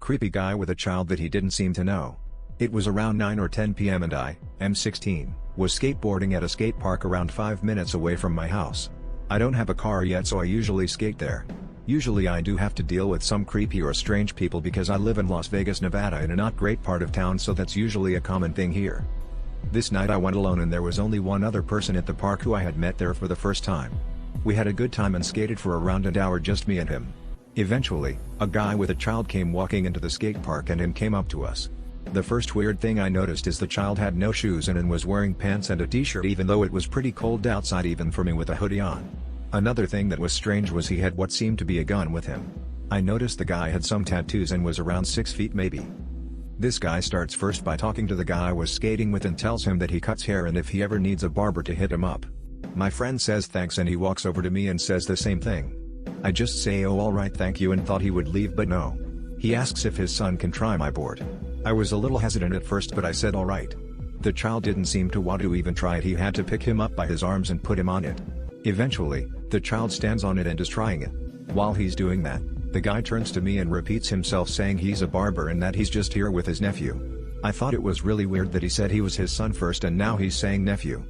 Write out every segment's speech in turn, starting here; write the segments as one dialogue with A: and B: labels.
A: creepy guy with a child that he didn't seem to know. It was around 9 or 10 p.m. and I, M16, was skateboarding at a skate park around 5 minutes away from my house. I don't have a car yet, so I usually skate there. Usually I do have to deal with some creepy or strange people because I live in Las Vegas, Nevada, in a not great part of town, so that's usually a common thing here. This night I went alone and there was only one other person at the park who I had met there for the first time. We had a good time and skated for around an hour, just me and him. Eventually, a guy with a child came walking into the skate park and came up to us. The first weird thing I noticed is the child had no shoes and was wearing pants and a t-shirt, even though it was pretty cold outside even for me with a hoodie on. Another thing that was strange was he had what seemed to be a gun with him. I noticed the guy had some tattoos and was around 6 feet maybe. This guy starts first by talking to the guy I was skating with and tells him that he cuts hair and if he ever needs a barber to hit him up. My friend says thanks and he walks over to me and says the same thing. I just say oh alright thank you and thought he would leave, but no. He asks if his son can try my board. I was a little hesitant at first, but I said alright. The child didn't seem to want to even try it. He had to pick him up by his arms and put him on it. Eventually, the child stands on it and is trying it. While he's doing that, the guy turns to me and repeats himself saying he's a barber and that he's just here with his nephew. I thought it was really weird that he said he was his son first and now he's saying nephew.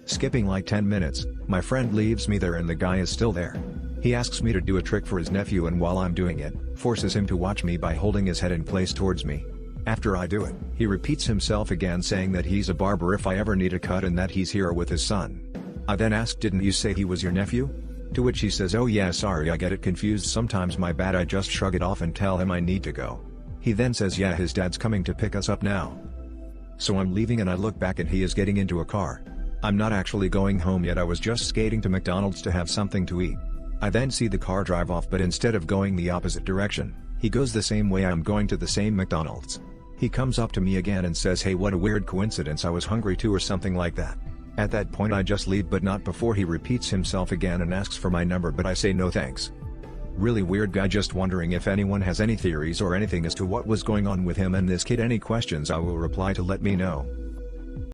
A: Skipping like 10 minutes, my friend leaves me there and the guy is still there. He asks me to do a trick for his nephew and while I'm doing it, forces him to watch me by holding his head in place towards me. After I do it, he repeats himself again saying that he's a barber if I ever need a cut and that he's here with his son. I then ask, didn't you say he was your nephew? To which he says, oh yeah sorry, I get it confused sometimes, my bad. I just shrug it off and tell him I need to go. He then says yeah, his dad's coming to pick us up now. So I'm leaving and I look back and he is getting into a car. I'm not actually going home yet, I was just skating to McDonald's to have something to eat. I then see the car drive off, but instead of going the opposite direction, he goes the same way I'm going to the same McDonald's. He comes up to me again and says hey, what a weird coincidence, I was hungry too or something like that. At that point I just leave, but not before he repeats himself again and asks for my number, but I say no thanks. Really weird guy. Just wondering if anyone has any theories or anything as to what was going on with him and this kid. Any questions I will reply to let me know.